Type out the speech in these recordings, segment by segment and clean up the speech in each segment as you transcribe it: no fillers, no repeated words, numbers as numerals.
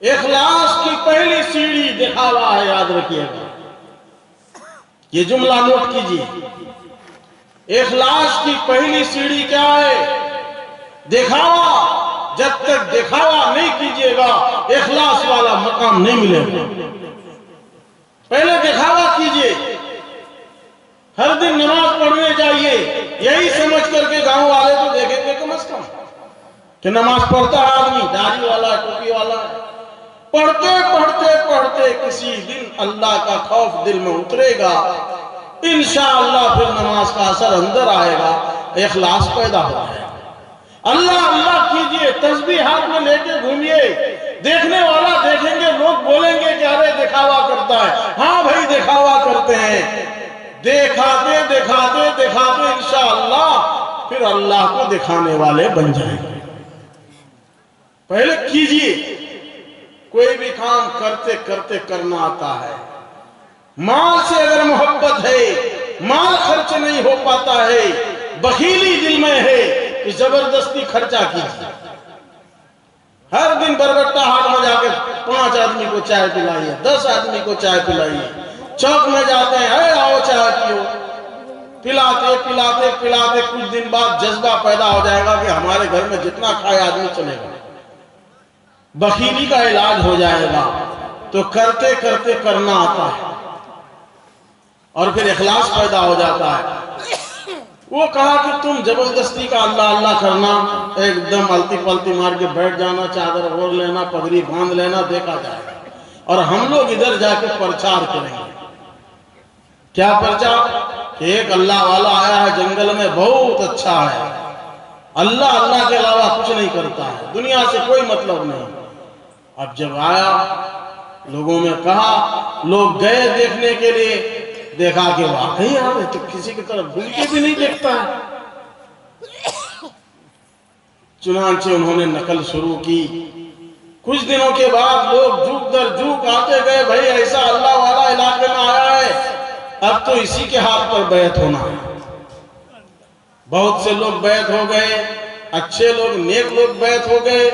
اخلاص کی پہلی سیڑھی دکھاوا ہے، یاد رکھیے گا، یہ جملہ نوٹ کیجیے۔ اخلاص کی پہلی سیڑھی کیا ہے؟ دکھاوا۔ جب تک دکھاوا نہیں کیجیے گا اخلاص والا مقام نہیں ملے گا۔ پہلے دکھاوا کیجیے، ہر دن نماز پڑھنے جائیے، یہی سمجھ کر کے گاؤں والے تو دیکھیں گے کم از کم کہ نماز پڑھتا ہے آدمی، داڑھی والا ہے، ٹوپی والا ہے۔ پڑھتے پڑھتے پڑھتے کسی دن اللہ کا خوف دل میں اترے گا، انشاءاللہ پھر نماز کا اثر اندر آئے گا، اخلاص پیدا ہو جائے گا۔ اللہ اللہ کیجئے، تسبیح ہاتھ میں لے کے گھومیے، دیکھنے والا دیکھیں گے، لوگ بولیں گے کہ ارے دکھاوا کرتا ہے۔ ہاں بھائی دکھاوا کرتے ہیں، دکھاتے دکھاتے دکھاتے انشاءاللہ پھر اللہ کو دکھانے والے بن جائیں گے۔ پہلے کیجئے، کوئی بھی کام کرتے کرتے کرنا آتا ہے۔ مال سے اگر محبت ہے، مال خرچ نہیں ہو پاتا ہے، بخیلی دل میں ہے تو زبردستی خرچہ کیجیے۔ ہر دن برگٹہ ہاٹ میں جا کے 5 آدمی کو چائے پلائیے، 10 آدمی کو چائے پلائیے، چوک میں جاتے ہیں، اے آؤ چائے پیو، پلاتے پلاتے پلاتے کچھ دن بعد جذبہ پیدا ہو جائے گا کہ ہمارے گھر میں جتنا کھائے آدمی چلے گا، بخیلی کا علاج ہو جائے گا۔ تو کرتے کرتے کرنا آتا ہے اور پھر اخلاص پیدا ہو جاتا ہے۔ وہ کہا کہ تم زبردستی کا اللہ اللہ کرنا، ایک دم التی پلتی مار کے بیٹھ جانا، چادر اوڑھ لینا، پگڑی باندھ لینا، دیکھا جائے گا، اور ہم لوگ ادھر جا کے پرچار کریں گے۔ کیا پرچار؟ کہ ایک اللہ والا آیا ہے جنگل میں، بہت اچھا ہے، اللہ اللہ کے علاوہ کچھ نہیں کرتا ہے، دنیا سے کوئی مطلب نہیں۔ اب جب آیا، لوگوں میں کہا، لوگ گئے دیکھنے کے لیے، دیکھا کہ واقعی آئے تو کسی کی طرف گھوم کے بھی نہیں دیکھتا ہے۔ چنانچہ انہوں نے نقل شروع کی۔ کچھ دنوں کے بعد لوگ جھوک در جھوک آتے گئے، بھائی ایسا اللہ والا علاقے میں آیا ہے، اب تو اسی کے ہاتھ پر بیعت ہونا ہے۔ بہت سے لوگ بیعت ہو گئے، اچھے لوگ، نیک لوگ بیعت ہو گئے،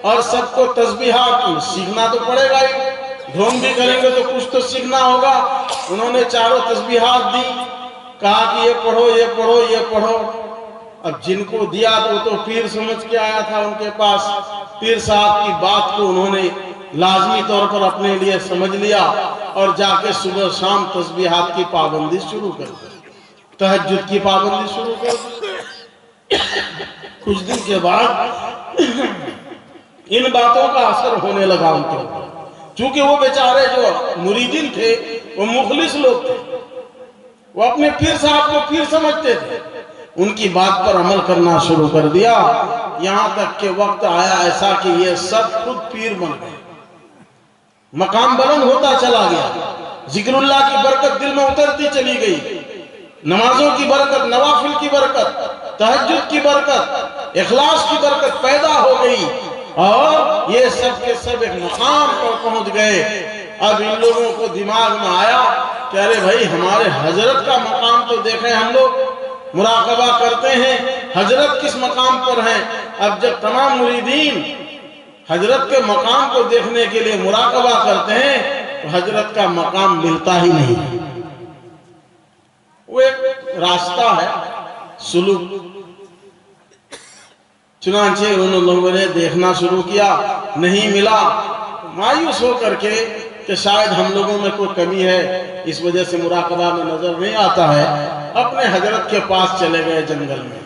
اور سب کو تسبیحات سیکھنا تو پڑے گا ہی، ڈھونگ بھی کریں گے تو کچھ تو سیکھنا ہوگا۔ انہوں نے چاروں تسبیحات دی، کہا کہ یہ پڑھو یہ پڑھو یہ پڑھو۔ اب جن کو دیا تو پیر سمجھ کے آیا تھا ان کے پاس، پیر صاحب کی بات کو انہوں نے لازمی طور پر اپنے لیے سمجھ لیا، اور جا کے صبح شام تسبیحات کی پابندی شروع کر دی، تہجد کی پابندی شروع کر دی۔ کچھ دن کے بعد ان باتوں کا اثر ہونے لگا ان کے اوپر، چونکہ وہ بیچارے جو مریدین تھے وہ مخلص لوگ تھے، وہ اپنے پیر صاحب کو پیر سمجھتے تھے، ان کی بات پر عمل کرنا شروع کر دیا، یہاں تک کہ وقت آیا ایسا کہ یہ سب خود پیر بن گئے، مقام بلند ہوتا چلا گیا، ذکر اللہ کی برکت دل میں اترتی چلی گئی، نمازوں کی برکت، نوافل کی برکت، تہجد کی برکت، اخلاص کی برکت پیدا ہو گئی، اور یہ سب کے سب ایک مقام پر پہنچ گئے۔ اب ان لوگوں کو دماغ میں آیا کہ ارے بھائی ہمارے حضرت کا مقام تو دیکھیں، ہم لوگ مراقبہ کرتے ہیں حضرت کس مقام پر ہیں۔ اب جب تمام مریدین حضرت کے مقام کو دیکھنے کے لیے مراقبہ کرتے ہیں تو حضرت کا مقام ملتا ہی نہیں۔ وہ ایک راستہ ہے، سلوک۔ چنانچہ ان لوگوں نے دیکھنا شروع کیا، نہیں ملا، مایوس ہو کر کے کہ شاید ہم لوگوں میں کوئی کمی ہے، اس وجہ سے مراقبہ میں نظر نہیں آتا ہے، اپنے حضرت کے پاس چلے گئے جنگل میں۔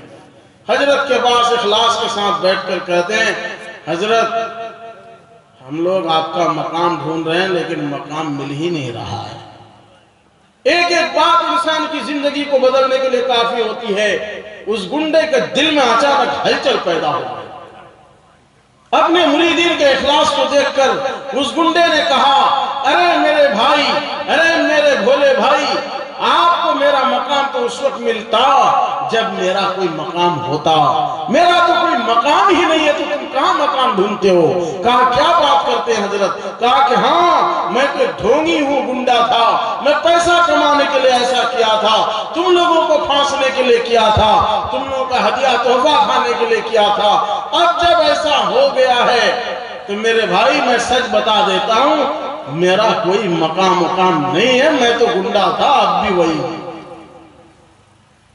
حضرت کے پاس اخلاص کے ساتھ بیٹھ کر کہتے ہیں، حضرت ہم لوگ آپ کا مقام ڈھونڈ رہے ہیں لیکن مقام مل ہی نہیں رہا ہے۔ ایک ایک بات انسان کی زندگی کو بدلنے کے لیے کافی ہوتی ہے۔ اس گنڈے کے دل میں اچانک ہلچل پیدا ہو گئی۔ اپنے مریدین کے اخلاص کو دیکھ کر اس گنڈے نے کہا، ارے میرے بھائی، ارے میرے بھولے بھائی، آپ کو میرا مقام تو اس وقت ملتا جب میرا کوئی مقام ہوتا، میرا تو کوئی مقام ہی نہیں ہے تو تم کہاں مقام ڈھونڈتے ہو؟ کہا کیا بات کرتے ہیں حضرت؟ کہا کہ ہاں میں کوئی ڈھونگی ہوں، گنڈا تھا، میں پیسہ کمانے کے لیے ایسا کیا تھا، تم لوگوں کو پھانسنے کے لیے کیا تھا، تم لوگوں کا ہدیہ تحفہ کھانے کے لیے کیا تھا، اب جب ایسا ہو گیا ہے تو میرے بھائی میں سچ بتا دیتا ہوں، میرا کوئی مقام نہیں ہے، میں تو گنڈا تھا، اب بھی وہی ہوں۔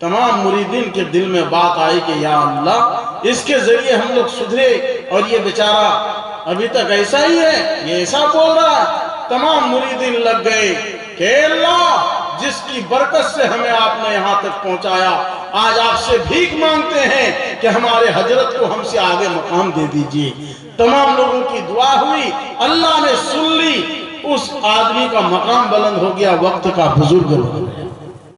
تمام مریدین کے دل میں بات آئی کہ یا اللہ اس کے ذریعے ہم لوگ سدھرے، اور یہ بیچارہ ابھی تک ایسا ہی ہے، یہ ایسا بول رہا ہے۔ تمام مریدین لگ گئے کہ اللہ جس کی برکت سے ہمیں آپ نے یہاں تک پہنچایا، آج آپ سے بھیک مانگتے ہیں کہ ہمارے حضرت کو ہم سے آگے مقام دے دیجئے۔ تمام لوگوں کی دعا ہوئی، اللہ نے سن لی، اس آدمی کا مقام بلند ہو گیا، وقت کا بزرگ ہو گیا۔